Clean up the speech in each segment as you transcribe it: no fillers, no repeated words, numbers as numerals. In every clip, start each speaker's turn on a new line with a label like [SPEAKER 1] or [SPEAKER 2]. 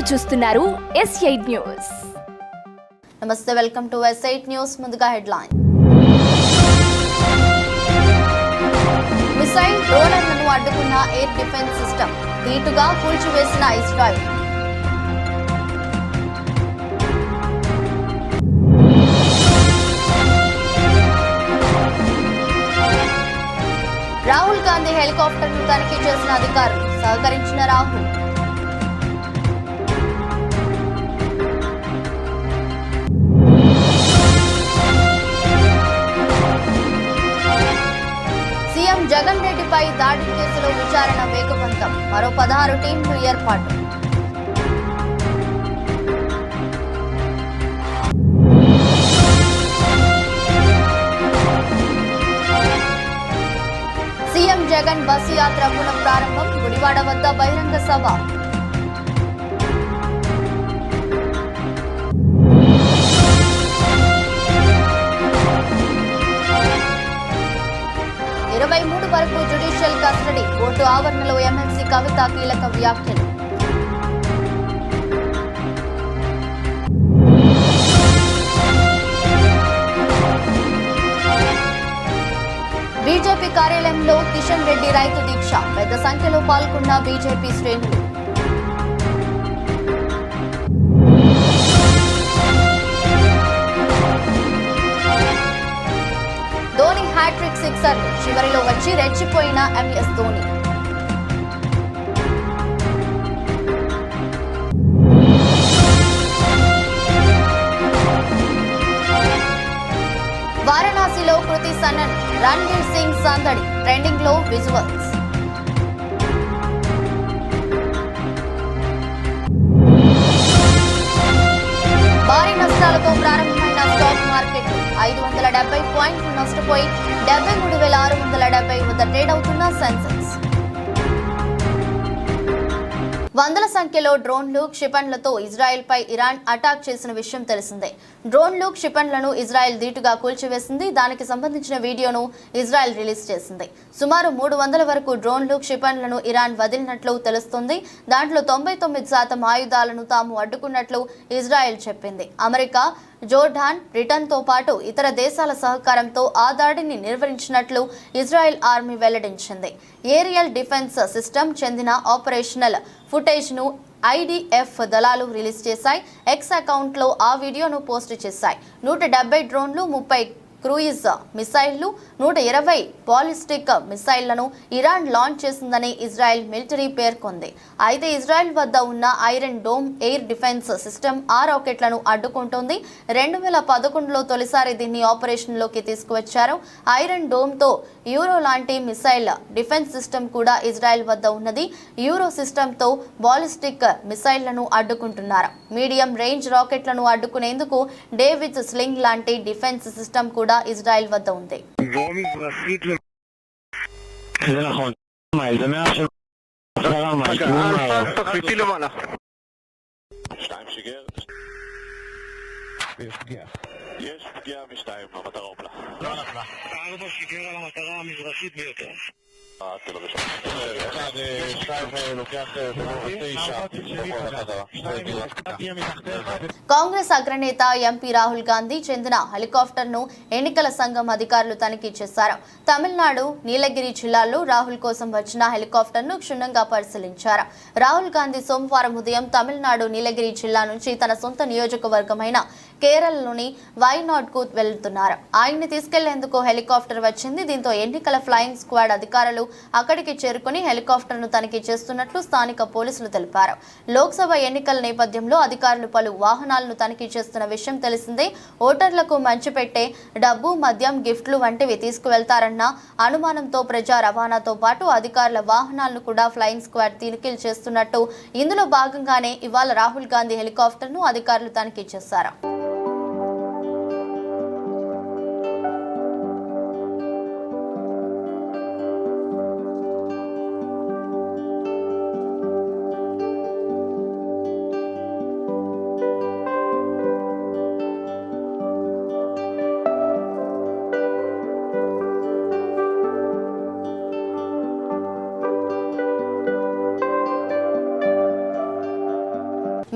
[SPEAKER 1] చూస్తున్నారు S8 news.
[SPEAKER 2] నమస్తే, welcome to S8 news. ముందుగా హెడ్లైన్. మిసైల్ డ్రోన్లను అడ్డుకున్న ఎయిర్ డిఫెన్స్ సిస్టమ్ ధీటుగా కూల్చివేసిన ఇజ్రాయెల్. రాహుల్ గాంధీ హెలికాప్టర్ను తనిఖీ చేసిన అధికారులు, సహకరించిన రాహుల్. సీఎం జగన్ రెడ్డిపై దాడి కేసులో విచారణ వేగవంతం, మరో 16 టీంలు ఏర్పాటు. సీఎం జగన్ బస్సు యాత్ర పునః ప్రారంభం, గుడివాడ వద్ద బహిరంగ సభ. వరకు జ్యుడిషియల్ కస్టడీ, కోర్టు ఆవరణలో ఎమ్మెల్సీ కవిత కీలక వ్యాఖ్యలు. బీజేపీ కార్యాలయంలో కిషన్ రెడ్డి రైతు దీక్ష, పెద్ద సంఖ్యలో పాల్గొన్న బీజేపీ శ్రేణులు. ధోని హ్యాట్రిక్ సిక్సర్లు, చివరిలో వచ్చి రెచ్చిపోయిన ఎంఎస్ ధోని. వారణాసిలో కృతి సనన్, రణ్వీర్ సింగ్ సందడి, ట్రెండింగ్ లో విజువల్స్. భారీ నష్టాలతో ప్రారంభమైన స్టాక్ మార్కెట్ 570 పాయింట్లు నష్టపోయి 73,670 వద్ద ట్రేడ్ అవుతున్న సెన్సెక్స్. వందల సంఖ్యలో డ్రోన్లు, క్షిపణులతో ఇజ్రాయెల్ పై ఇరాన్ అటాక్ చేసిన విషయం తెలిసిందే. డ్రోన్లు, క్షిపణులను ఇజ్రాయెల్ ధీటుగా కూల్చివేసింది. దానికి సంబంధించిన వీడియోను ఇజ్రాయెల్ రిలీజ్ చేసింది. సుమారు 300 వరకు డ్రోన్లు, క్షిపణులను ఇరాన్ వదిలినట్లు తెలుస్తుంది. దాంట్లో 99% ఆయుధాలను తాము అడ్డుకున్నట్లు ఇజ్రాయెల్ చెప్పింది. అమెరికా, జోర్డాన్, బ్రిటన్తో పాటు ఇతర దేశాల సహకారంతో ఆ దాడిని నిర్వహించినట్లు ఇజ్రాయెల్ ఆర్మీ వెల్లడించింది. ఏరియల్ డిఫెన్స్ సిస్టమ్ చెందిన ఆపరేషనల్ ఫుటేజ్ను ఐడిఎఫ్ దళాలు రిలీజ్ చేశాయి. ఎక్స్ అకౌంట్లో ఆ వీడియోను పోస్ట్ చేశాయి. 170 డ్రోన్లు, 30 క్రూయిజ్ మిసైళ్లు, 120 బాలిస్టిక్ మిసైళ్లను ఇరాన్ లాంచ్ చేసిందని ఇజ్రాయెల్ మిలిటరీ పేర్కొంది. అయితే ఇజ్రాయెల్ వద్ద ఉన్న iron dome air defence system ఆ రాకెట్లను అడ్డుకుంటోంది. 2011లో తొలిసారి దీన్ని ఆపరేషన్లోకి తీసుకువచ్చారు. ఐరన్ డోమ్తో యూరో లాంటి మిసైల్ డిఫెన్స్ సిస్టమ్ కూడా ఇజ్రాయెల్ వద్ద ఉన్నది. యూరో సిస్టమ్తో బాలిస్టిక్ మిసైళ్లను అడ్డుకుంటున్నారు. మీడియం రేంజ్ రాకెట్లను అడ్డుకునేందుకు డేవిడ్ స్లింగ్ లాంటి డిఫెన్స్ సిస్టమ్ కూడా ఇజ్రాయెల్ వద్ద ఉంది.
[SPEAKER 3] יש פגיעה משתיים, המטרה הופלה. לא נפלה. 4 שיגר על המטרה המזרחית ביותר.
[SPEAKER 2] కాంగ్రెస్ అగ్రనేత ఎంపీ రాహుల్ గాంధీ చెందిన హెలికాప్టర్ ను ఎన్నికల సంఘం అధికారులు తనిఖీ చేశారు. తమిళనాడు నీలగిరి జిల్లాలో రాహుల్ కోసం వచ్చిన హెలికాప్టర్ ను క్షుణ్ణంగా పరిశీలించారు. రాహుల్ గాంధీ సోమవారం ఉదయం తమిళనాడు నీలగిరి జిల్లా నుంచి తన సొంత నియోజకవర్గమైన కేరళలోని వైనాడ్ కు వెళ్తున్నారు. ఆయన్ని తీసుకెళ్లేందుకు హెలికాప్టర్ వచ్చింది. దీంతో ఎన్నికల ఫ్లయింగ్ స్క్వాడ్ అధికారులు అక్కడికి చేరుకుని హెలికాప్టర్ ను తనిఖీ చేస్తున్నట్లు స్థానిక పోలీసులు తెలిపారు. లోక్సభ ఎన్నికల నేపథ్యంలో అధికారులు పలు వాహనాలను తనిఖీ చేస్తున్న విషయం తెలిసిందే. ఓటర్లకు మంచిపెట్టే డబ్బు, మద్యం, గిఫ్ట్లు వంటివి తీసుకువెళ్తారన్న అనుమానంతో ప్రజా రవాణాతో పాటు అధికారుల వాహనాలను కూడా ఫ్లయింగ్ స్క్వాడ్ తనిఖీలు చేస్తున్నట్టు, ఇందులో భాగంగానే ఇవాళ రాహుల్ గాంధీ హెలికాప్టర్ ను అధికారులు తనిఖీ చేశారు.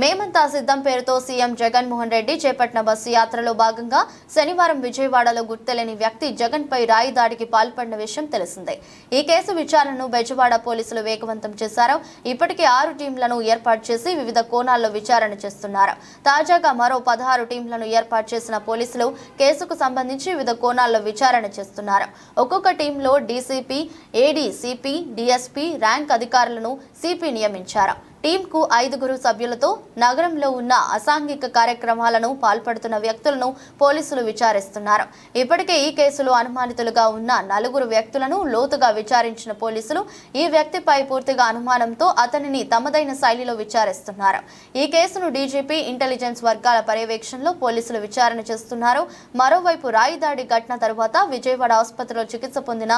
[SPEAKER 2] మేమంతా సిద్ధం పేరుతో సీఎం జగన్మోహన్ రెడ్డి చేపట్టిన బస్సు యాత్రలో భాగంగా శనివారం విజయవాడలో గుర్తులేని వ్యక్తి జగన్ పై రాయి దాడికి పాల్పడిన విషయం తెలిసిందే. ఈ కేసు విచారణను బెజవాడ పోలీసులు వేగవంతం చేశారు. ఇప్పటికే 6 టీంలను ఏర్పాటు చేసి వివిధ కోణాల్లో విచారణ చేస్తున్నారు. తాజాగా మరో 16 టీంలను ఏర్పాటు చేసిన పోలీసులు కేసుకు సంబంధించి వివిధ కోణాల్లో విచారణ చేస్తున్నారు. ఒక్కొక్క టీంలో డీసీపీ, ఏడీసీపీ, డీఎస్పీ ర్యాంక్ అధికారులను సిపి నియమించారు. టీంకు 5 సభ్యులతో నగరంలో ఉన్న అసాంఘిక కార్యక్రమాలను పాల్పడుతున్న వ్యక్తులను పోలీసులు విచారిస్తున్నారు. ఇప్పటికే ఈ కేసులో అనుమానితులుగా ఉన్న 4 వ్యక్తులను లోతుగా విచారించిన పోలీసులు ఈ వ్యక్తిపై పూర్తిగా అనుమానంతో అతనిని తమదైన శైలిలో విచారిస్తున్నారు. ఈ కేసును డీజీపీ, ఇంటెలిజెన్స్ వర్గాల పర్యవేక్షణలో పోలీసులు విచారణ చేస్తున్నారు. మరోవైపు రాయి దాడి ఘటన తరువాత విజయవాడ ఆసుపత్రిలో చికిత్స పొందిన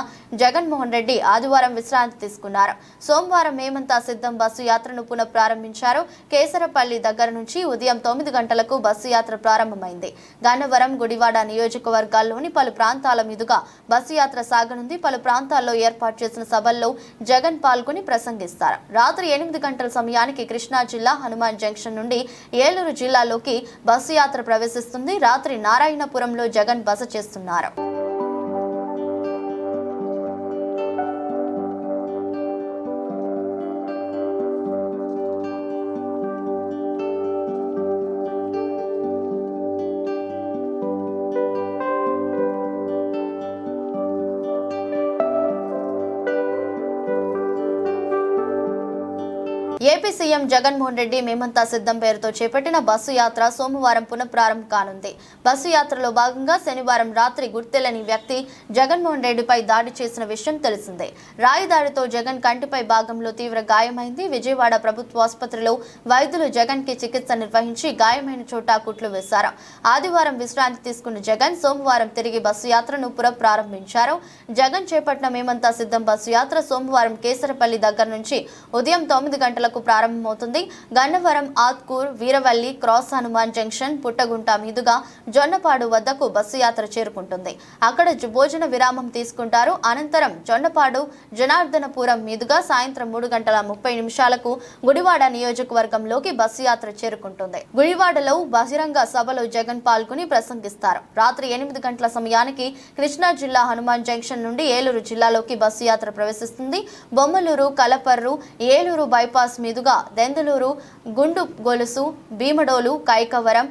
[SPEAKER 2] జగన్మోహన్ రెడ్డి ఆదివారం విశ్రాంతి తీసుకున్నారు. సోమవారం మేమంతా సిద్ధం బస్సు యాత్రను పునఃప్రారంభించారు. కేసరపల్లి దగ్గర నుంచి ఉదయం 9 గంటలకు బస్సు యాత్ర ప్రారంభమైంది. గన్నవరం, గుడివాడ నియోజకవర్గాల్లోని పలు ప్రాంతాల మీదుగా బస్సు యాత్ర సాగనుంది. పలు ప్రాంతాల్లో ఏర్పాటు చేసిన సభల్లో జగన్ పాల్గొని ప్రసంగిస్తారు. రాత్రి 8 గంటల సమయానికి కృష్ణా జిల్లా హనుమాన్ జంక్షన్ నుండి ఏలూరు జిల్లాలోకి బస్సు యాత్ర ప్రవేశిస్తుంది. రాత్రి నారాయణపురంలో జగన్ బస చేస్తున్నారు. ఏపీ సీఎం జగన్మోహన్ రెడ్డి మేమంతా సిద్ధం పేరుతో చేపట్టిన బస్సు యాత్ర సోమవారం పునఃప్రారంభం కానుంది. బస్సు యాత్రలో భాగంగా శనివారం రాత్రి గుర్తెలని వ్యక్తి జగన్మోహన్ రెడ్డిపై దాడి చేసిన విషయం తెలిసిందే. రాయి దాడితో జగన్ కంటిపై భాగంలో తీవ్ర గాయమైంది. విజయవాడ ప్రభుత్వ ఆసుపత్రిలో వైద్యులు జగన్ కి చికిత్స నిర్వహించి గాయమైన చోట కుట్లు వేశారు. ఆదివారం విశ్రాంతి తీసుకున్న జగన్ సోమవారం తిరిగి బస్సు యాత్రను పునఃప్రారంభించారు. జగన్ చేపట్టిన మేమంతా సిద్ధం బస్సు యాత్ర సోమవారం కేసరపల్లి దగ్గర నుంచి ఉదయం 9 గంటలకు ప్రారంభమవుతుంది. గన్నవరం, ఆత్కూర్, వీరవల్లి క్రాస్, హనుమాన్ జంక్షన్, పుట్టగుంట మీదుగా జొన్నపాడు వద్దకు బస్సు యాత్ర చేరుకుంటుంది. అక్కడ భోజన విరామం తీసుకుంటారు. అనంతరం జొన్నపాడు, జనార్దనపురం మీదుగా సాయంత్రం 3:30 గుడివాడ నియోజకవర్గంలోకి బస్సు యాత్ర చేరుకుంటుంది. గుడివాడలో బహిరంగ సభలో జగన్ పాల్గొని ప్రసంగిస్తారు. రాత్రి 8 గంటల సమయానికి కృష్ణా జిల్లా హనుమాన్ జంక్షన్ నుండి ఏలూరు జిల్లాలోకి బస్సు యాత్ర ప్రవేశిస్తుంది. బొమ్మలూరు, కలపర్రు, ఏలూరు బైపాస్ మీదుగా దెందులూరు, గుండు గొలుసు, భీమడోలు, కైకవరం,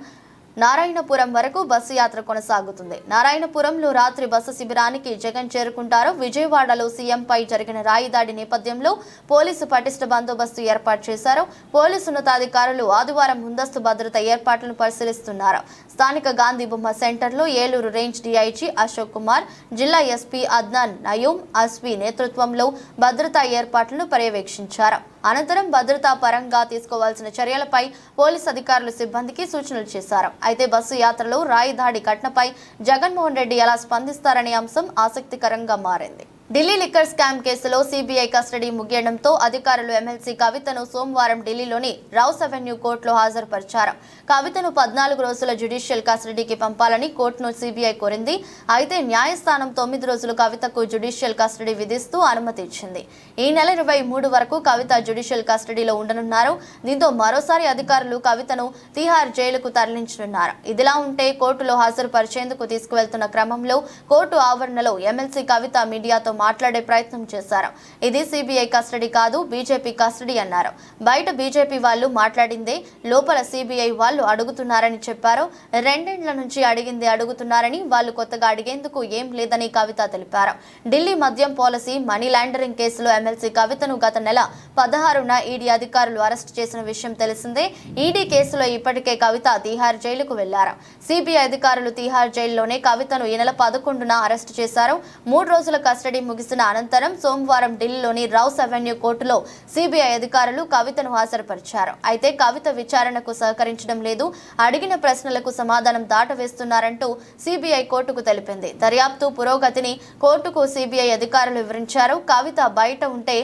[SPEAKER 2] నారాయణపురం వరకు బస్సు యాత్ర కొనసాగుతుంది. నారాయణపురంలో రాత్రి బస్సు శిబిరానికి జగన్ చేరుకుంటారు. విజయవాడలో సీఎంపై జరిగిన రాయి దాడి నేపథ్యంలో పోలీసు పటిష్ట బందోబస్తు ఏర్పాటు చేశారు. పోలీసు ఉన్నతాధికారులు ఆదివారం ముందస్తు భద్రత ఏర్పాట్లను పరిశీలిస్తున్నారు. స్థానిక గాంధీ బొమ్మ సెంటర్లో ఏలూరు రేంజ్ డీఐజీ అశోక్ కుమార్, జిల్లా ఎస్పీ అద్నాన్ నయూం అస్వి నేతృత్వంలో భద్రతా ఏర్పాట్లను పర్యవేక్షించారు. అనంతరం భద్రతా పరంగా తీసుకోవాల్సిన చర్యలపై పోలీసు అధికారులు సిబ్బందికి సూచనలు చేశారు. అయితే బస్సు యాత్రలో రాయి దాడి ఘటనపై జగన్మోహన్ రెడ్డి ఎలా స్పందిస్తారనే అంశం ఆసక్తికరంగా మారింది. ఢిల్లీ లిక్కర్ స్కామ్ కేసులో సిబిఐ కస్టడీ ముగియడంతో అధికారులు ఎమ్మెల్సీ కవితను సోమవారం ఢిల్లీలోని రౌస్ అవెన్యూ కోర్టులో హాజరుపరిచారు. కవితను 14 రోజుల జ్యుడిషియల్ కస్టడీకి పంపాలని కోర్టును సిబిఐ కోరింది. అయితే న్యాయస్థానం 9 రోజులు కవితకు జ్యుడిషియల్ కస్టడీ విధిస్తూ అనుమతి ఇచ్చింది. ఈ నెల 23 వరకు కవిత జ్యుడిషియల్ కస్టడీలో ఉండనున్నారు. దీంతో మరోసారి అధికారులు కవితను తిహార్ జైలుకు తరలించనున్నారు. ఇదిలా ఉంటే కోర్టులో హాజరుపరిచేందుకు తీసుకువెళ్తున్న క్రమంలో కోర్టు ఆవరణలో ఎమ్మెల్సీ కవిత మీడియాతో మాట్లాడే ప్రయత్నం చేశారు. ఇది సిబిఐ కస్టడీ కాదు, బీజేపీ కస్టడీ అన్నారు. బయట బీజేపీ వాళ్ళు మాట్లాడిందే, లోపల సిబిఐ వాళ్ళు అడుగుతున్నారని చెప్పారు. 2 ఏళ్ల నుంచి అడిగింది అడుగుతున్నారని, వాళ్ళు కొత్తగా అడిగేందుకు ఏం లేదని కవిత తెలిపారు. ఢిల్లీ మద్యం పాలసీ, మనీ లాండరింగ్ కేసులో ఎమ్మెల్సీ కవితను గత నెల 16న ఈడీ అధికారులు అరెస్టు చేసిన విషయం తెలిసిందే. ఈడీ కేసులో ఇప్పటికే కవిత తిహార్ జైలుకు వెళ్లారు. సిబిఐ అధికారులు తిహార్ జైల్లోనే కవితను ఈ నెల 11న అరెస్టు చేశారు. 3 రోజుల కస్టడీ ముగిసిన అనంతరం సోమవారం ఢిల్లీలోని రౌస్ అవెన్యూ కోర్టులో సిబిఐ అధికారులు కవితను హాజరుపరిచారు. అయితే కవిత విచారణకు సహకరించడం లేదు, అడిగిన ప్రశ్నలకు సమాధానం దాటవేస్తున్నారంటూ సిబిఐ కోర్టుకు తెలిపింది. దర్యాప్తు పురోగతిని కోర్టుకు సిబిఐ అధికారులు వివరించారు. కవిత బయట ఉంటే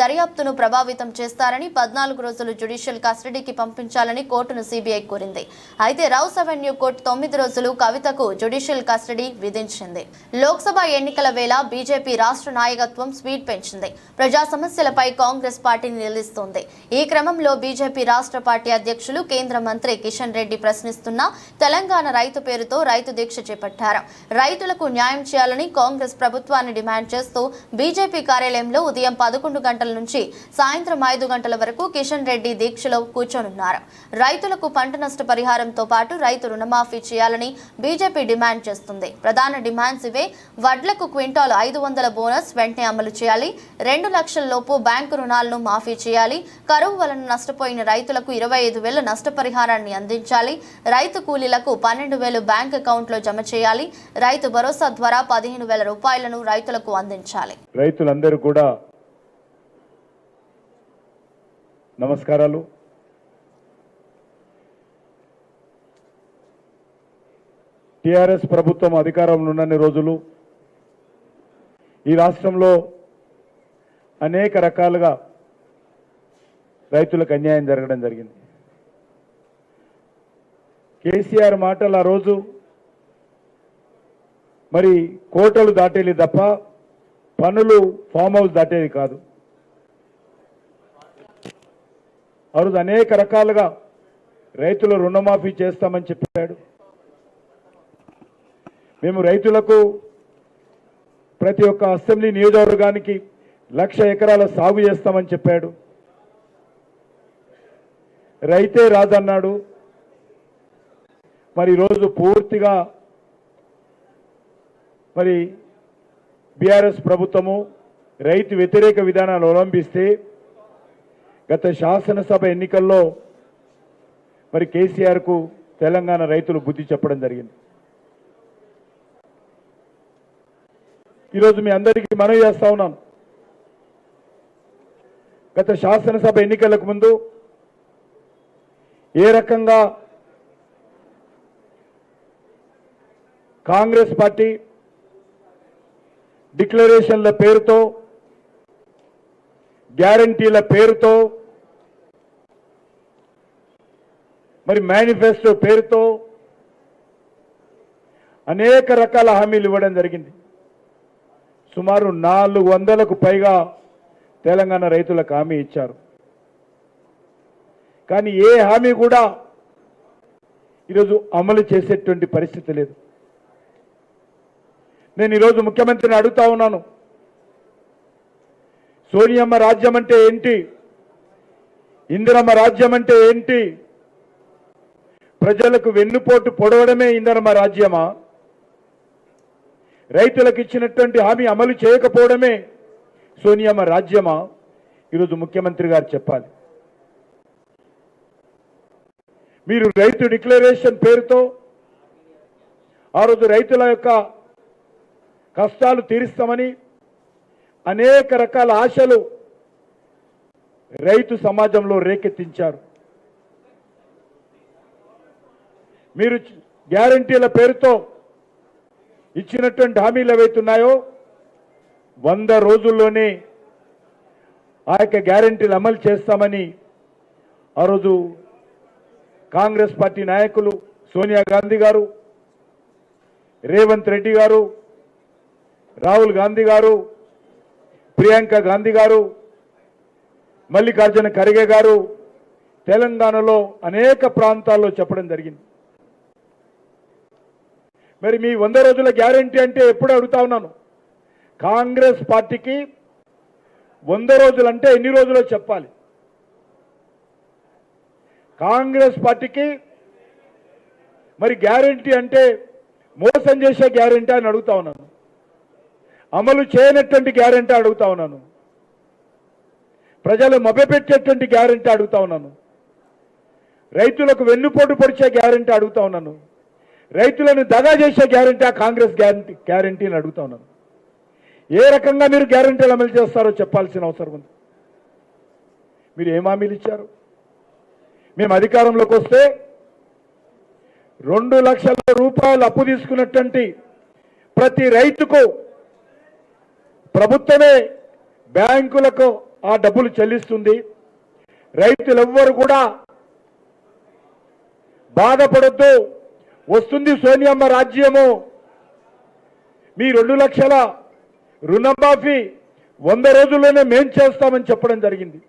[SPEAKER 2] దర్యాప్తును ప్రభావితం చేస్తారని 14 రోజులు జ్యుడిషియల్ కస్టడీకి పంపించాలని కోర్టును సిబిఐ కోరింది. అయితే రౌస్ అవెన్యూ కోర్టు 9 రోజులు కవితకు జ్యుడిషియల్ కస్టడీ విధించింది. లోక్సభ ఎన్నికల వేళ బీజేపీ రాష్ట్ర నాయకత్వం స్పీడ్ పెంచింది. ప్రజా సమస్యలపై కాంగ్రెస్ పార్టీని నిలదీస్తోంది. ఈ క్రమంలో బీజేపీ రాష్ట్ర పార్టీ అధ్యక్షులు కేంద్ర మంత్రి కిషన్ రెడ్డి ప్రశ్నిస్తున్న తెలంగాణ రైతు పేరుతో రైతు దీక్ష చేపట్టారు. రైతులకు న్యాయం చేయాలని కాంగ్రెస్ ప్రభుత్వాన్ని డిమాండ్ చేస్తూ బీజేపీ కార్యాలయంలో ఉదయం 11 గంటల నుంచి సాయంత్రం 5 గంటల వరకు కిషన్ రెడ్డి దీక్షలో కూర్చోనున్నారు. రైతులకు పంట నష్ట పరిహారంతో పాటు రైతు రుణమాఫీ చేయాలని బీజేపీ డిమాండ్ చేస్తుంది. ప్రధాన డిమాండ్స్ ఇవే: వడ్లకు క్వింటాల్ 500 బోనస్ వెంటనే అమలు చేయాలి, 2 లక్షల లోపు బ్యాంకు రుణాలను మాఫీ చేయాలి, కరువు వలన నష్టపోయిన రైతులకు 25,000 నష్టపరిహారాన్ని అందించాలి, రైతు కూలీలకు 12,000 బ్యాంక్ అకౌంట్లో జమ చేయాలి, రైతు భరోసా ద్వారా 15,000 రూపాయలను రైతులకు అందించాలి.
[SPEAKER 4] రైతులందరూ కూడా నమస్కారాలు. టిఆర్ఎస్ ప్రభుత్వం అధికారంలో ఉన్నన్ని రోజులు ఈ రాష్ట్రంలో అనేక రకాలుగా రైతులకు అన్యాయం జరగడం జరిగింది. కేసీఆర్ మాటలు ఆ రోజు మరి కోటలు దాటేది తప్ప పనులు ఫామ్ హౌస్ దాటేది కాదు. ఆ రోజు అనేక రకాలుగా రైతుల రుణమాఫీ చేస్తామని చెప్పాడు. మేము రైతులకు ప్రతి ఒక్క అసెంబ్లీ నియోజకవర్గానికి 1,00,000 ఎకరాల సాగు చేస్తామని చెప్పాడు. రైతే రాజన్నాడు. మరి ఈరోజు పూర్తిగా మరి బీఆర్ఎస్ ప్రభుత్వము రైతు వ్యతిరేక విధానాలు అవలంబిస్తే గత శాసనసభ ఎన్నికల్లో మరి కేసీఆర్కు తెలంగాణ రైతులు బుద్ధి చెప్పడం జరిగింది. ఈరోజు మీ అందరికీ మనవి చేస్తా ఉన్నాను. గత శాసనసభ ఎన్నికలకు ముందు ఏ రకంగా కాంగ్రెస్ పార్టీ డిక్లరేషన్ల పేరుతో, గ్యారంటీల పేరుతో, మరి మేనిఫెస్టో పేరుతో అనేక రకాల హామీలు ఇవ్వడం జరిగింది. సుమారు 400కు పైగా తెలంగాణ రైతులకు హామీ ఇచ్చారు. కానీ ఏ హామీ కూడా ఈరోజు అమలు చేసేటువంటి పరిస్థితి లేదు. నేను ఈరోజు ముఖ్యమంత్రిని అడుగుతా ఉన్నాను, సోనియమ్మ రాజ్యం అంటే ఏంటి? ఇందిరమ్మ రాజ్యం అంటే ఏంటి? ప్రజలకు వెన్నుపోటు పొడవడమే ఇందిరమ్మ రాజ్యమా? రైతులకు ఇచ్చినటువంటి హామీ అమలు చేయకపోవడమే సోనియమ్మ రాజ్యమా? ఈరోజు ముఖ్యమంత్రి గారు చెప్పాలి. మీరు రైతు డిక్లరేషన్ పేరుతో ఆ రోజు రైతుల యొక్క కష్టాలు తీరుస్తామని అనేక రకాల ఆశలు రైతు సమాజంలో రేకెత్తించారు. మీరు గ్యారంటీల పేరుతో ఇచ్చినటువంటి హామీలు ఏవైతున్నాయో 100 రోజుల్లోనే ఆ యొక్క గ్యారంటీలు అమలు చేస్తామని ఆ రోజు కాంగ్రెస్ పార్టీ నాయకులు సోనియా గాంధీ గారు, రేవంత్ రెడ్డి గారు, రాహుల్ గాంధీ గారు, ప్రియాంక గాంధీ గారు, మల్లికార్జున ఖర్గే గారు తెలంగాణలో అనేక ప్రాంతాల్లో చెప్పడం జరిగింది. మరి మీ 100 రోజుల గ్యారంటీ అంటే ఎప్పుడు అడుగుతా ఉన్నాను. కాంగ్రెస్ పార్టీకి 100 రోజులు అంటే ఎన్ని రోజులో చెప్పాలి? కాంగ్రెస్ పార్టీకి మరి గ్యారంటీ అంటే మోసం చేసే గ్యారంటీ అని అడుగుతా ఉన్నాను. అమలు చేయనటువంటి గ్యారంటీ అడుగుతా ఉన్నాను. ప్రజలు మభ్యపెట్టేటువంటి గ్యారంటీ అడుగుతా ఉన్నాను. రైతులకు వెన్నుపోటు పొడిచే గ్యారంటీ అడుగుతా ఉన్నాను. రైతులను దగా చేసే గ్యారంటీ ఆ కాంగ్రెస్ గ్యారంటీని అడుగుతా ఉన్నాను. ఏ రకంగా మీరు గ్యారంటీలు అమలు చేస్తారో చెప్పాల్సిన అవసరం ఉంది. మీరు ఏం హామీలు ఇచ్చారు? మేము అధికారంలోకి వస్తే 2 లక్షల రూపాయలు అప్పు తీసుకున్నటువంటి ప్రతి రైతుకు ప్రభుత్వమే బ్యాంకులకు ఆ డబ్బులు చెల్లిస్తుంది. రైతులెవ్వరు కూడా బాధపడొద్దు. వస్తుంది సోనియమ్మ రాజ్యము. మీ 2 లక్షల రుణమాఫీ 100 రోజుల్లోనే మేం చేస్తామని చెప్పడం జరిగింది.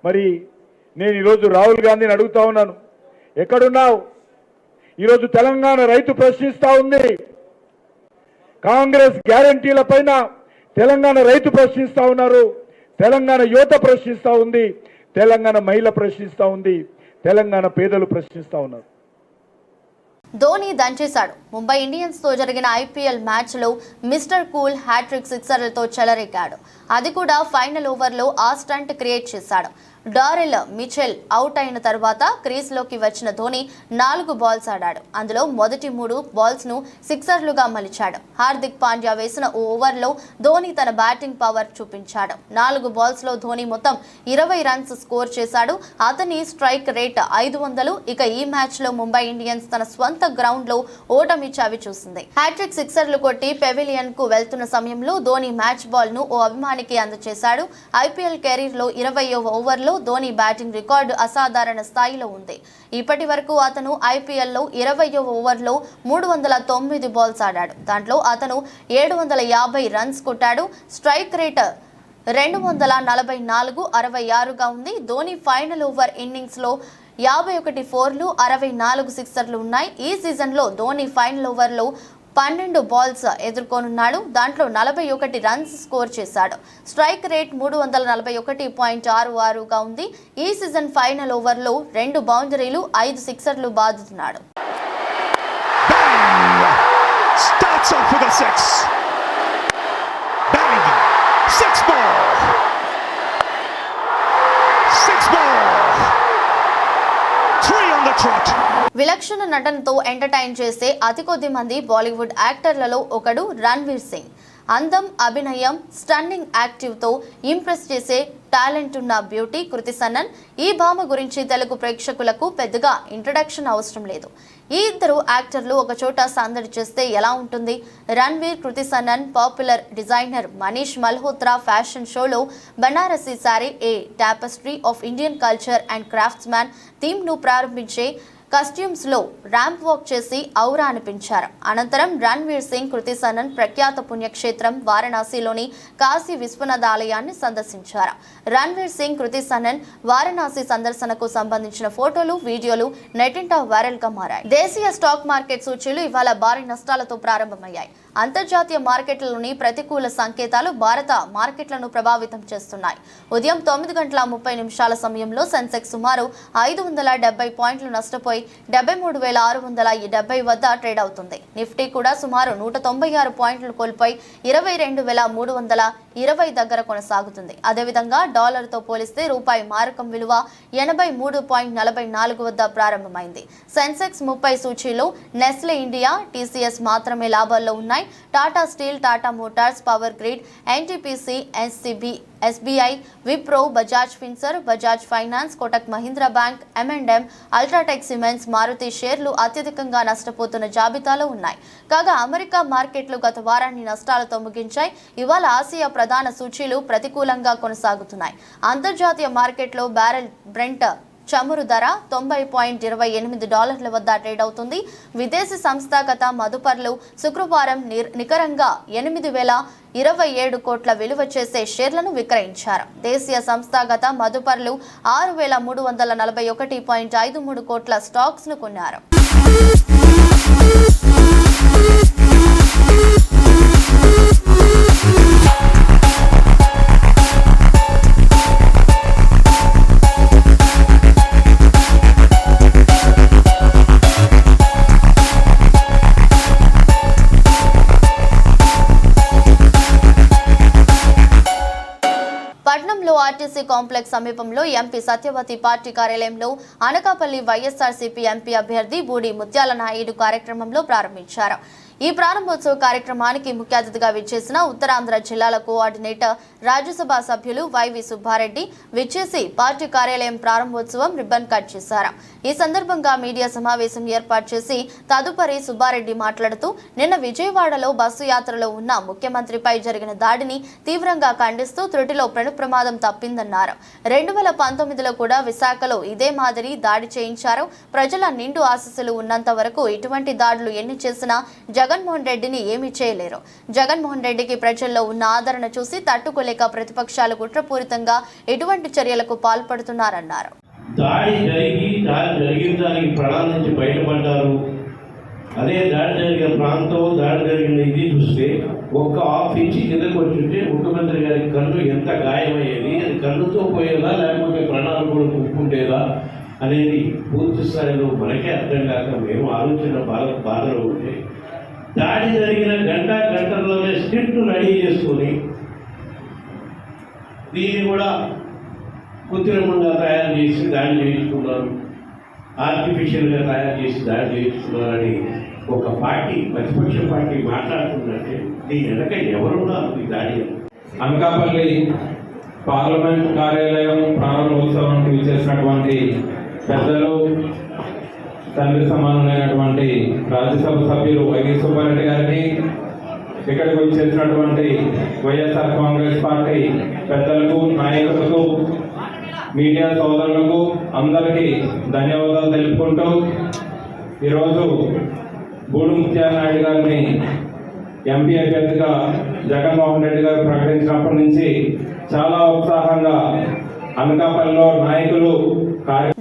[SPEAKER 4] మరి నేను ఈరోజు రాహుల్ గాంధీని అడుగుతా ఉన్నాను, ఎక్కడున్నావు? ఈరోజు తెలంగాణ రైతు ప్రశ్నిస్తూ ఉంది. కాంగ్రెస్ గ్యారంటీల పైన తెలంగాణ రైతు ప్రశ్నిస్తూ ఉన్నారు, తెలంగాణ యువత ప్రశ్నిస్తూ ఉంది, తెలంగాణ మహిళ ప్రశ్నిస్తూ ఉంది, తెలంగాణ పేదలు ప్రశ్నిస్తూ ఉన్నారు.
[SPEAKER 2] ధోని దంచేశాడు. ముంబై ఇండియన్స్ తో జరిగిన ఐపీఎల్ మ్యాచ్ లో మిస్టర్ కూల్ హ్యాట్రిక్ సిక్సర్లతో చెలరేగాడు. అది కూడా ఫైనల్ ఓవర్లో ఆ స్టంట్ క్రియేట్ చేశాడు. డారెల్ మిచెల్ అవుట్ అయిన తర్వాత క్రీజ్లోకి వచ్చిన ధోని 4 బాల్స్ ఆడాడు. అందులో మొదటి 3 బాల్స్ ను సిక్సర్లుగా మలిచాడు. హార్దిక్ పాండ్యా వేసిన ఓ ఓవర్లో ధోని తన బ్యాటింగ్ పవర్ చూపించాడు. 4 బాల్స్ లో ధోని మొత్తం 20 రన్స్ స్కోర్ చేశాడు. అతని స్ట్రైక్ రేట్ 500. ఇక ఈ మ్యాచ్ లో ముంబై ఇండియన్స్ తన స్వంత గ్రౌండ్ లో ఓటమి చవి చూసింది. హ్యాట్రిక్ సిక్సర్లు కొట్టి పెవిలియన్ కు వెళ్తున్న సమయంలో ధోని మ్యాచ్ బాల్ ను ఓ అభిమానికి అందజేశాడు. ఐపీఎల్ కెరీర్ లో 20వ ఓవర్లో ధోని బ్యాటింగ్ రికార్డు అసాధారణ స్థాయిలో ఉంది. ఇప్పటి వరకు అతను ఐపీఎల్లో 20వ ఓవర్లో 309 బాల్స్ ఆడాడు. దాంట్లో అతను 750 రన్స్ కొట్టాడు. స్ట్రైక్ రేట్ 244, 66గా ఉంది. ధోని ఫైనల్ ఓవర్ ఇన్నింగ్స్ లో 51 ఫోర్లు, 64 సిక్సర్లు ఉన్నాయి. ఈ సీజన్ లో ధోని ఫైనల్ ఓవర్ లో 12 బాల్స్ ఎదుర్కొనున్నాడు. దాంట్లో 41 రన్స్ స్కోర్ చేశాడు. స్ట్రైక్ రేట్ 341.66గా ఉంది. ఈ సీజన్ ఫైనల్ ఓవర్లో 2 బౌండరీలు, 5 సిక్సర్లు బాదుతున్నాడు. విలక్షణ నటనతో ఎంటర్టైన్ చేసే అతి కొద్ది మంది బాలీవుడ్ యాక్టర్లలో ఒకడు రణ్వీర్ సింగ్. అందం, అభినయం, స్టన్నింగ్ యాక్టివ్ తో ఇంప్రెస్ చేసే టాలెంట్ ఉన్న బ్యూటీ కృతి సనన్. ఈ భామ గురించి తెలుగు ప్రేక్షకులకు పెద్దగా ఇంట్రడక్షన్ అవసరం లేదు. ఈ ఇద్దరు యాక్టర్లు ఒక చోట సందడి చేస్తే ఎలా ఉంటుంది? Ranveer, Kriti Sanon popular designer Manish Malhotra fashion షోలో Banarasi sari a tapestry of Indian culture and crafts man theme ను ప్రారంభించే కస్ట్యూమ్స్ లో ర్యాంప్ వాక్ చేసి ఔరా అనిపించారు. అనంతరం రణ్వీర్ సింగ్, కృతి సనన్ ప్రఖ్యాత పుణ్యక్షేత్రం వారణాసిలోని కాశీ విశ్వనాథ ఆలయాన్ని సందర్శించారు. రణ్వీర్ సింగ్, కృతి సనన్ వారణాసి సందర్శనకు సంబంధించిన ఫోటోలు, వీడియోలు నెట్టింట వైరల్ గా మారాయి. దేశీయ స్టాక్ మార్కెట్ సూచీలు ఇవాళ భారీ నష్టాలతో ప్రారంభమయ్యాయి. అంతర్జాతీయ మార్కెట్లలోని ప్రతికూల సంకేతాలు భారత మార్కెట్లను ప్రభావితం చేస్తున్నాయి. ఉదయం 9:30 సమయంలో సెన్సెక్స్ సుమారు 570 పాయింట్లు నష్టపోయి 73,670 వద్ద ట్రేడ్ అవుతుంది. నిఫ్టీ కూడా సుమారు 196 పాయింట్లు కోల్పోయి 22,320 దగ్గర కొనసాగుతుంది. అదేవిధంగా డాలర్తో పోలిస్తే రూపాయి మారకం విలువ 83.44 వద్ద ప్రారంభమైంది. సెన్సెక్స్ 30 సూచీలో నెస్లే ఇండియా, టీసీఎస్ మాత్రమే లాభాల్లో ఉన్నాయి. Tata steel, Tata Motors, power grid, NTPC, SCB, SBI, Wipro, Bajaj finserv, Bajaj finance, Kotak Mahindra bank, M&M, UltraTech cements, Maruti షేర్లు అత్యధికంగా నష్టపోతున్న జాబితాలో ఉన్నాయి. కాగా అమెరికా మార్కెట్లు గత వారాన్ని నష్టాలతో ముగించాయి. ఇవాళ ఆసియా ప్రధాన సూచీలు ప్రతికూలంగా కొనసాగుతున్నాయి. అంతర్జాతీయ మార్కెట్లో బ్యారెల్ బ్రెంట్ చమురు ధర $90.28 వద్ద ట్రేడ్ అవుతుంది. విదేశీ సంస్థాగత మదుపర్లు శుక్రవారం నికరంగా 8,027 కోట్ల విలువ చేసే షేర్లను విక్రయించారు. దేశీయ సంస్థాగత మదుపర్లు 6,341.53 కోట్ల స్టాక్స్ ను కొన్నారు. పట్నంలో ఆర్టీసీ కాంప్లెక్స్ సమీపంలో ఎంపీ సత్యవతి పార్టీ కార్యాలయంలో అనకాపల్లి వైఎస్ఆర్సీపీ ఎంపీ అభ్యర్థి బూడి ముత్యాల నాయుడు కార్యక్రమంలో ప్రారంభించారు. ఈ ప్రారంభోత్సవ కార్యక్రమానికి ముఖ్య అతిథిగా విచ్చేసిన ఉత్తరాంధ్ర జిల్లాల కోఆర్డినేటర్ రాజ్యసభ సభ్యులు వైవి సుబ్బారెడ్డి విచ్చేసి పార్టీ కార్యాలయం ప్రారంభోత్సవం రిబ్బన్ కట్ చేశారు. ఈ సందర్భంగా మీడియా సమావేశం ఏర్పాటు చేసి తదుపరి సుబ్బారెడ్డి మాట్లాడుతూ నిన్న విజయవాడలో బస్సు యాత్రలో ఉన్న ముఖ్యమంత్రిపై జరిగిన దాడిని తీవ్రంగా ఖండిస్తూ త్రుటిలో పెను ప్రమాదం తప్పిందన్నారు. 2019లో కూడా విశాఖలో ఇదే మాదిరి దాడి చేయించారు. ప్రజల నిండు ఆశీస్సులు ఉన్నంత వరకు ఇటువంటి దాడులు ఎన్ని చేసినా జగన్మోహన్ రెడ్డిని ఏమీ చేయలేరు. జగన్మోహన్ రెడ్డికి ప్రజల్లో ఉన్న ఆదరణ చూసి తట్టుకోలేక ప్రతిపక్షాలు కుట్రపూరితంగా ఎటువంటి చర్యలకు పాల్పడుతున్నారన్నారు.
[SPEAKER 5] దాడి జరిగిన దానికి ప్రాణాల నుంచి బయటపడ్డారు. అదే దాడి జరిగిన ప్రాంతం, దాడి జరిగిన ఇది చూస్తే ఒక్క హాఫ్ ఇంచి కిందకు వచ్చుంటే ముఖ్యమంత్రి గారి కళ్ళు ఎంత గాయమయ్యేది, అది కళ్ళుతో పోయేదా లేకపోతే ప్రాణాలు కూడా కుక్కుంటేదా అనేది పూర్తి స్థాయిలో మనకే అర్థం కాక మేము ఆలోచన బాధలో ఉంటే దాడి జరిగిన గంటల్లోనే స్క్రిప్ట్ రెడీ చేసుకొని దీన్ని కూడా కృత్రిమంగా తయారు చేసి దాడి చేయించుకున్నారు, ఆర్టిఫిషియల్గా తయారు చేసి దాడి చేయించుకున్నారని ఒక పార్టీ, ప్రతిపక్ష పార్టీ మాట్లాడుతుందంటే దీని వెనక ఎవరున్నారు ఈ దాడి?
[SPEAKER 6] అనకాపల్లి పార్లమెంట్ కార్యాలయం ప్రారంభోత్సవానికి విచ్చేసినటువంటి పెద్దలు, తండ్రి సమానమైనటువంటి రాజ్యసభ సభ్యులు వైవి సుబ్బారెడ్డి గారిని, ఇక్కడికి విచ్చేసినటువంటి వైఎస్ఆర్ కాంగ్రెస్ పార్టీ పెద్దలకు, నాయకులకు, మీడియా సోదరులకు అందరికీ ధన్యవాదాలు తెలుపుకుంటూ ఈరోజు గూడు ముత్యాలనాయుడు గారిని ఎంపీ అభ్యర్థిగా జగన్మోహన్ రెడ్డి గారు ప్రకటించినప్పటి నుంచి చాలా ఉత్సాహంగా అనకాపల్లిలో నాయకులు.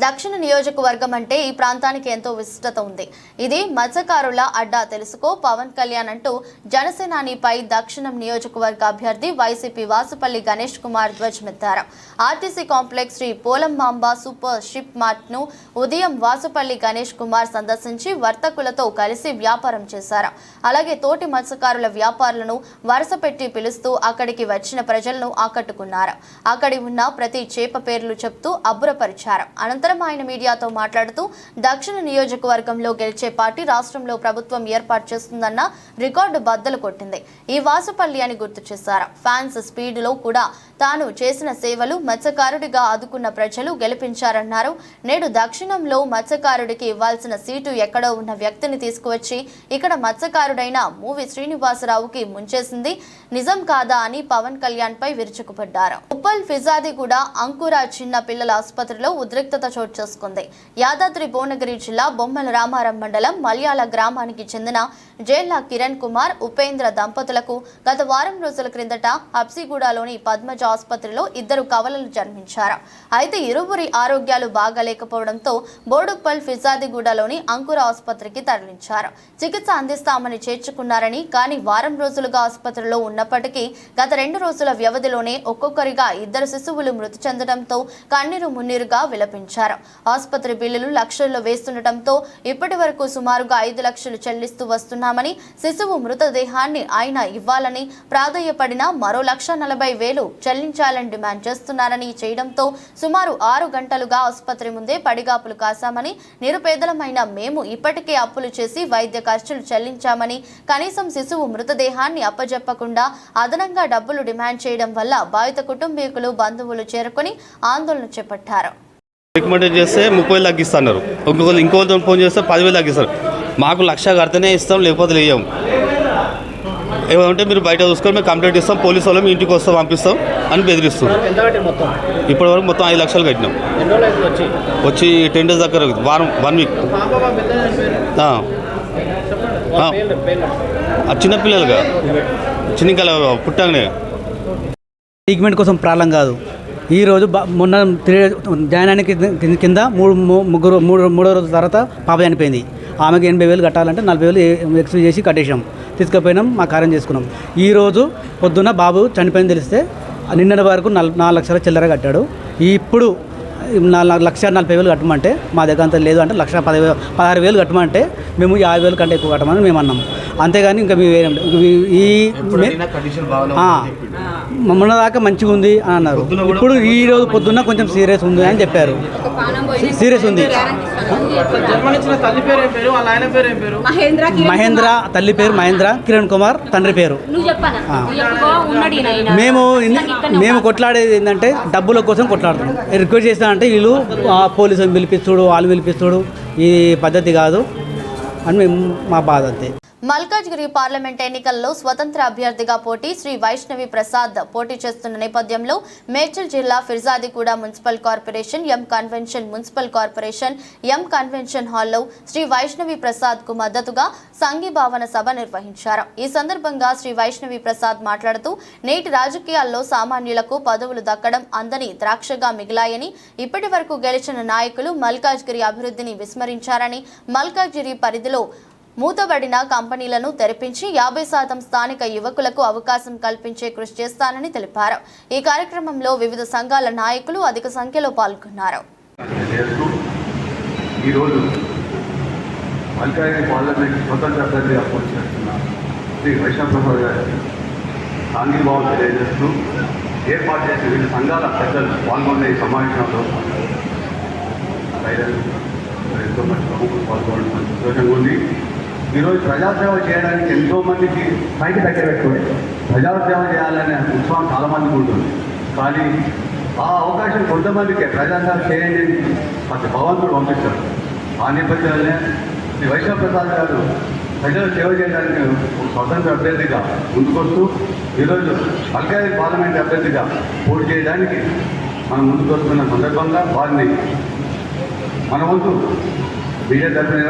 [SPEAKER 2] దక్షిణ నియోజకవర్గం అంటే ఈ ప్రాంతానికి ఎంతో విశిష్టత ఉంది. ఇది మత్స్యకారుల అడ్డా తెలుసుకో పవన్ కళ్యాణ్ అంటూ జనసేనానిపై దక్షిణం నియోజకవర్గ అభ్యర్థి వైసీపీ వాసుపల్లి గణేష్ కుమార్ ధ్వజమెత్తారు. RTC complex Sri Polamamba super ship mart ను ఉదయం వాసుపల్లి గణేష్ కుమార్ సందర్శించి వర్తకులతో కలిసి వ్యాపారం చేశారు. అలాగే తోటి మత్స్యకారుల వ్యాపారులను వరుస పెట్టి పిలుస్తూ అక్కడికి వచ్చిన ప్రజలను ఆకట్టుకున్నారు. అక్కడి ఉన్న ప్రతి చేప పేర్లు చెప్తూ అబ్బురపరిచారు. అనంతరం ఆయన మీడియాతో మాట్లాడుతూ దక్షిణ నియోజకవర్గంలో గెలిచే పార్టీ రాష్ట్రంలో ప్రభుత్వం ఏర్పాటు చేస్తుందన్న రికార్డు బద్దలు కొట్టింది ఈ వాసుపల్లి అని గుర్తు చేశారు. ఫ్యాన్స్ స్పీడ్ లో కూడా తాను చేసిన సేవలు, మత్స్యకారుడిగా ఆదుకున్న ప్రజలు గెలిపించారన్నారు. నేడు దక్షిణంలో మత్స్యకారుడికి ఇవ్వాల్సిన సీటు ఎక్కడో ఉన్న వ్యక్తిని తీసుకువచ్చి ఇక్కడ మత్స్యకారుడైన మూవీ శ్రీనివాసరావుకి ముంచేసింది నిజం కాదా అని పవన్ కళ్యాణ్ పై విరుచుకుపడ్డారు. ఉప్పల్ ఫిజాదిగూడ అంకుర చిన్న పిల్లల ఆసుపత్రిలో ఉద్రిక్తత చోటు చేసుకుంది. యాదాద్రి భువనగిరి జిల్లా బొమ్మల రామారం మండలం మల్యాల గ్రామానికి చెందిన జేళ్ల కిరణ్ కుమార్, ఉపేంద్ర దంపతులకు గత వారం రోజుల క్రిందట హబ్సిగూడలోని పద్మజ ఆసుపత్రిలో ఇద్దరు కవలలు జన్మించారు. అయితే ఇరువురి ఆరోగ్యాలు బాగాలేకపోవడంతో బోడుప్పల్ ఫిజాదిగూడలోని అంకుర ఆసుపత్రికి తరలించారు. చికిత్స అందిస్తామని చేర్చుకున్నారని, కానీ వారం రోజులుగా ఆసుపత్రిలో ఉన్నప్పటికీ గత 2 రోజుల వ్యవధిలోనే ఒక్కొక్కరిగా ఇద్దరు శిశువులు మృతి చెందడంతో కన్నీరు మున్నీరుగా విలపించారు. ఆసుపత్రి బిల్లులు లక్షల్లో వేస్తుండటంతో ఇప్పటి వరకు సుమారుగా 5 లక్షలు చెల్లిస్తూ వస్తున్నామని, శిశువు మృతదేహాన్ని ఆయన ఇవ్వాలని ప్రాధేయపడినా మరో 1,40,000 చెల్లించాలని డిమాండ్ చేస్తున్నారని చేయడంతో సుమారు 6 గంటలుగా ఆసుపత్రి ముందే పడిగాపులు కాశామని, నిరుపేదలమైన మేము ఇప్పటికే అప్పులు చేసి వైద్య ఖర్చులు చెల్లించామని, కనీసం శిశువు మృతదేహాన్ని అప్పజెప్పకుండా అదనంగా డబ్బులు డిమాండ్ చేయడం వల్ల బాధిత కుటుంబీకులు, బంధువులు చేరుకొని ఆందోళన చేపట్టారు.
[SPEAKER 7] రికమెండేషన్ చేస్తే 30,000 తగ్గిస్తున్నారు, ఇంకోళ్ళతో ఫోన్ చేస్తే 10,000 తగ్గిస్తారు. మాకు 1,00,000 కడితేనే ఇస్తాం, లేకపోతే లేయం. ఏమంటే మీరు బయట చూసుకొని మేము కంప్లైంట్ ఇస్తాం, పోలీసు వాళ్ళు మీ ఇంటికి వస్తాం, పంపిస్తాం అని బెదిరిస్తున్నాం. ఇప్పటి వరకు మొత్తం 5 లక్షలు కట్టినాం. వచ్చి 10 డేస్ దగ్గర, వారం 1 వీక్. చిన్నపిల్లలుగా చిన్న పుట్టగానే
[SPEAKER 8] ట్రీట్మెంట్ కోసం ప్రాబ్లం కాదు. ఈరోజు మొన్న ధ్యానానికి కింద మూడో రోజు తర్వాత పాప చనిపోయింది. ఆమెకి 80,000 కట్టాలంటే 40,000 ఎక్స్ప్రెస్ చేసి కట్టేసాం, తీసుకుపోయినాం, మా కార్యం చేసుకున్నాం. ఈరోజు పొద్దున్న బాబు చనిపోయింది తెలిస్తే నిన్నటి వరకు 4 లక్షల చిల్లర కట్టాడు. ఇప్పుడు 1,40,000 కట్టమంటే మా దగ్గర అంత లేదు అంటే 1,16,000 కట్టమంటే మేము 50,000 కంటే ఎక్కువ కట్టమని మేము అన్నాం. అంతేగాని ఇంకా మొన్న దాకా మంచిగా ఉంది అని అన్నారు. ఇప్పుడు ఈ రోజు పొద్దున్న కొంచెం సీరియస్ ఉంది అని చెప్పారు. సీరియస్ ఉంది. మహేంద్ర, తల్లి పేరు మహేంద్ర, కిరణ్ కుమార్ తండ్రి పేరు. మేము కొట్లాడేది ఏంటంటే డబ్బుల కోసం కొట్లాడుతున్నాం. రిక్వెస్ట్ చేస్తానంటే వీళ్ళు పోలీసులు పిలిపిస్తుడు, వాళ్ళు పిలిపిస్తుడు, ఈ పద్ధతి కాదు అని మేము మా బాధ అంతే.
[SPEAKER 2] మల్కాజ్గిరి పార్లమెంట్ ఎన్నికల్లో స్వతంత్ర అభ్యర్థిగా పోటీ శ్రీ వైష్ణవి ప్రసాద్ పోటీ చేస్తున్న నేపథ్యంలో మేడ్చల్ జిల్లా ఫిర్జాదిగూడ మున్సిపల్ కార్పొరేషన్ ఎం కన్వెన్షన్ మున్సిపల్ కార్పొరేషన్ ఎం కన్వెన్షన్ హాల్లో శ్రీ వైష్ణవి ప్రసాద్ కు మద్దతుగా సంఘీభావన సభ నిర్వహించారు. ఈ సందర్భంగా శ్రీ వైష్ణవి ప్రసాద్ మాట్లాడుతూ నేటి రాజకీయాల్లో సామాన్యులకు పదవులు దక్కడం అందని ద్రాక్షగా మిగిలాయని, ఇప్పటి వరకు గెలిచిన నాయకులు మల్కాజ్గిరి అభివృద్ధిని విస్మరించారని, మల్కాజ్గిరి పరిధిలో మూతబడిన కంపెనీలను తెరిపించి 50% స్థానిక యువకులకు అవకాశం కల్పించే కృషి చేస్తానని తెలిపారు. ఈ కార్యక్రమంలో వివిధ సంఘాల నాయకులు అధిక సంఖ్యలో పాల్గొన్నారు.
[SPEAKER 9] ఈరోజు మల్కాజ్గిరి పార్లమెంట్ స్వతంత్ర అభ్యర్థిగా పోటీ చేస్తున్న శ్రీ వైష్ణవ్ ప్రసాద్ గారికి సాంఘీభావం తెలియజేస్తూ ఏర్పాటు చేసిన వివిధ సంఘాల పెద్దలు పాల్గొన్న ఈ సమావేశంలో ఎంతో మంది ప్రముఖులు పాల్గొనడం సంతోషంగా ఉంది. ఈరోజు ప్రజాసేవ చేయడానికి ఎంతోమందికి పైకి దగ్గర పెట్టుకోండి, ప్రజాసేవ చేయాలనే ఉత్సాహం చాలామందికి ఉంటుంది. కానీ ఆ అవకాశం కొంతమందికి ప్రజాసేవ చేయండి ప్రతి భగవంతుడు పంపిస్తారు. ఆ నేపథ్యంలోనే శ్రీ వైష్ణవ్ ప్రసాద్ గారు ప్రజలు సేవ చేయడానికి ఒక స్వతంత్ర అభ్యర్థిగా ముందుకొస్తూ ఈరోజు మల్కాజ్గిరి పార్లమెంట్ అభ్యర్థిగా పోటీ చేయడానికి మనం ముందుకొస్తున్న సందర్భంగా వారిని మన వంతు బీజేపీ తరఫున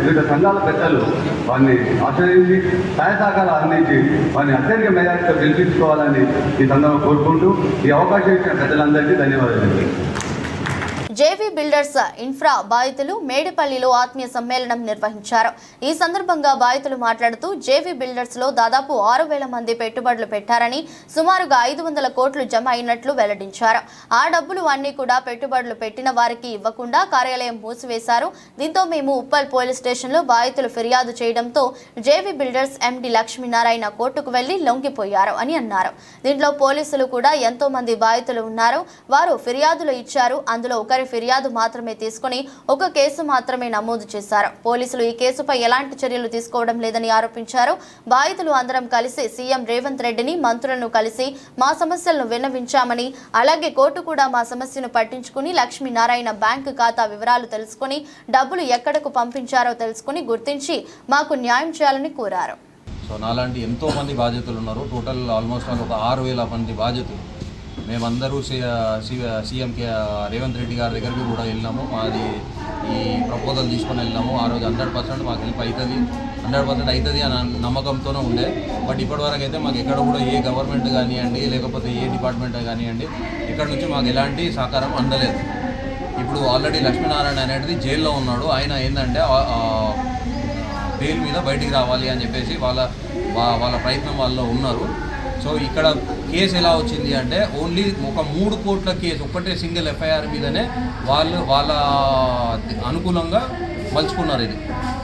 [SPEAKER 9] వివిధ సంఘాల పెద్దలు వారిని ఆశ్రయించి సహాయ సహకారాలు అందించి వారిని అత్యధిక మెజారిటీతో గెలిపించుకోవాలని ఈ సందర్భంగా కోరుకుంటూ ఈ అవకాశం ఇచ్చిన ప్రజలందరికీ ధన్యవాదాలు.
[SPEAKER 2] జేవీ బిల్డర్స్ ఇన్ఫ్రా బాధితులు మేడిపల్లిలో ఆత్మీయ సమ్మేళనం నిర్వహించారు. ఈ సందర్భంగా బాధితులు మాట్లాడుతూ జేవీ బిల్డర్స్ లో దాదాపు 6,000 మంది పెట్టుబడులు పెట్టారని, సుమారుగా 500 కోట్లు జమ అయినట్లు వెల్లడించారు. ఆ డబ్బులు అన్ని కూడా పెట్టుబడులు పెట్టిన వారికి ఇవ్వకుండా కార్యాలయం మూసివేశారు. దీంతో మేము ఉప్పల్ పోలీస్ స్టేషన్లో బాధితులు ఫిర్యాదు చేయడంతో జేవీ బిల్డర్స్ ఎండీ లక్ష్మీనారాయణ కోర్టుకు వెళ్లి లొంగిపోయారు అని అన్నారు. దీంట్లో పోలీసులు కూడా ఎంతో మంది బాధితులు ఉన్నారు. వారు ఫిర్యాదులు ఇచ్చారు. అందులో ఒకరి ఫిర్యాదు మాత్రమే తీసుకుని ఒక కేసు మాత్రమే నమోదు చేశారు. పోలీసులు ఈ కేసుపై ఎలాంటి చర్యలు తీసుకోవడం లేదని ఆరోపించారు. బాధితులు అందరం కలిసి సీఎం రేవంత్ రెడ్డిని, మంత్రులను కలిసి మా సమస్యలను విన్నవించామని, అలాగే కోర్టు కూడా మా సమస్యను పట్టించుకుని లక్ష్మీనారాయణ బ్యాంకు ఖాతా వివరాలు తెలుసుకుని డబ్బులు ఎక్కడకు పంపించారో తెలుసుకుని గుర్తించి మాకు న్యాయం చేయాలని కోరారు.
[SPEAKER 10] సో నాలాంటి ఎంతో మంది బాధితులు ఉన్నారు. టోటల్ ఆల్మోస్ట్ ఒక 6,000 మంది బాధితులు. మేమందరూ సీఎం రేవంత్ రెడ్డి గారి దగ్గరికి కూడా వెళ్ళినాము. మాది ఈ ప్రపోజల్ తీసుకొని వెళ్ళినాము. ఆ రోజు 100% మాకు హెల్ప్ అవుతుంది, 100% అవుతుంది అని నమ్మకంతోనే ఉండే. బట్ ఇప్పటివరకు అయితే మాకు ఎక్కడ కూడా ఏ గవర్నమెంట్ కానివ్వండి, లేకపోతే ఏ డిపార్ట్మెంట్ కానివ్వండి, ఇక్కడ నుంచి మాకు ఎలాంటి సహకారం అందలేదు. ఇప్పుడు ఆల్రెడీ లక్ష్మీనారాయణ అనేది జైల్లో ఉన్నాడు. ఆయన ఏంటంటే బెయిల్ మీద బయటికి రావాలి అని చెప్పేసి వాళ్ళ ప్రయత్నం వాళ్ళు ఉన్నారు. సో ఇక్కడ కేసు ఎలా వచ్చింది అంటే ఓన్లీ ఒక 3 కోట్ల కేసు, ఒక్కటే సింగిల్ ఎఫ్ఐఆర్ మీదనే వాళ్ళ అనుకూలంగా మలుచుకున్నారు. ఇది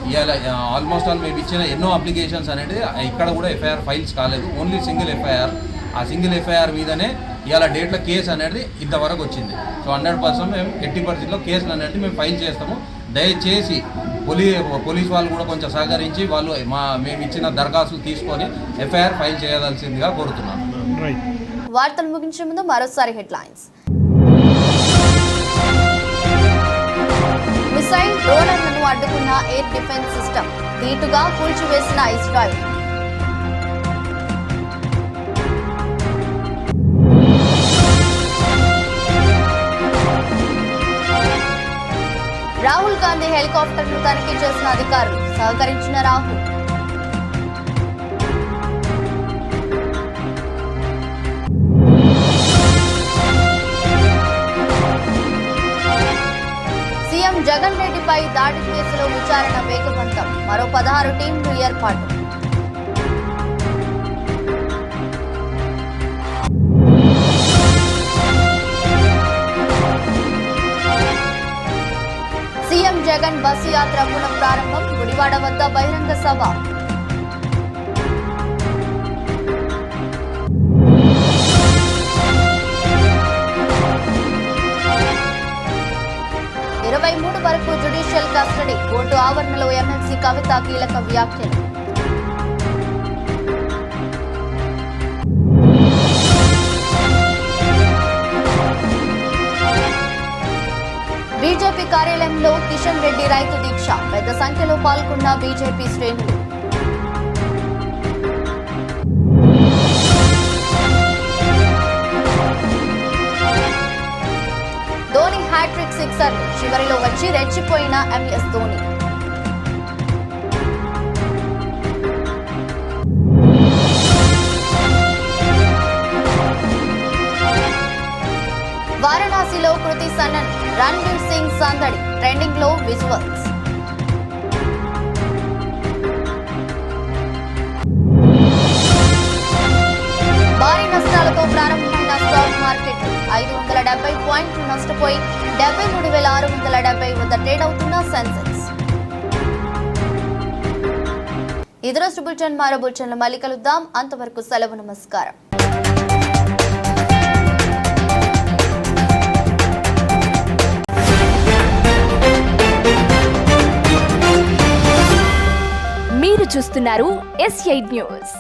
[SPEAKER 10] ఇవాళ ఆల్మోస్ట్ మేము ఇచ్చిన ఎన్నో అప్లికేషన్స్ అనేది ఇక్కడ కూడా ఎఫ్ఐఆర్ ఫైల్స్ కాలేదు. ఓన్లీ సింగిల్ ఎఫ్ఐఆర్, ఆ సింగిల్ ఎఫ్ఐఆర్ మీదనే ఇవాళ డేట్లో కేసు అనేది ఇంతవరకు వచ్చింది. సో 100% మేము 80% కేసులు అనేది మేము ఫైల్ చేస్తాము. దయచేసి పోలీస్ వాళ్ళు కూడా కొంచెం సహకరించి వాళ్ళు మేము ఇచ్చిన దరఖాస్తులు తీసుకొని ఎఫ్ఐఆర్ ఫైల్ చేయవలసిందిగా కోరుతున్నాను.
[SPEAKER 2] వార్తలు ముగించే ముందు మరోసారి హెడ్లైన్స్. మిసైల్ డ్రోన్లను అడ్డుకున్న ఎయిర్ డిఫెన్స్ సిస్టమ్, ధీటుగా కూల్చివేసిన ఇజ్రాయెల్. రాహుల్ గాంధీ హెలికాప్టర్ను తనిఖీ చేసిన అధికారులు, సహకరించిన రాహుల్. సీఎం జగన్ రెడ్డిపై దాడి కేసులో విచారణ వేగవంతం, మరో 16 టీంలు ఏర్పాటు. సీఎం జగన్ బస్సు యాత్ర పునః ప్రారంభం, గుడివాడ వద్ద బహిరంగ సభ. వరకు జ్యుడిషియల్ కస్టడీ, కోర్టు ఆవరణలో ఎమ్మెల్సీ కవిత కీలక వ్యాఖ్యలు. బీజేపీ కార్యాలయంలో కిషన్ రెడ్డి రైతు దీక్ష, పెద్ద సంఖ్యలో పాల్గొన్న బీజేపీ శ్రేణులు. రెచ్చిపోయిన MS ధోని. వారణాసిలో కృతి సనన్, రణ్వీర్ సింగ్ సందడి, ట్రెండింగ్ లో విజువల్స్. భారీ నష్టాలతో ప్రారంభమైన స్టాక్ మార్కెట్ 570 పాయింట్లు నష్టపోయి 73,670 వద్ద ట్రేడ్ అవుతున్న సెన్సెక్స్. ఇది రోజు బులెటిన్. మరో బులెటిన్లో మళ్ళీ కలుద్దాం. అంతవరకు సెలవు. నమస్కారం.
[SPEAKER 1] మీరు చూస్తున్నారు S8 న్యూస్.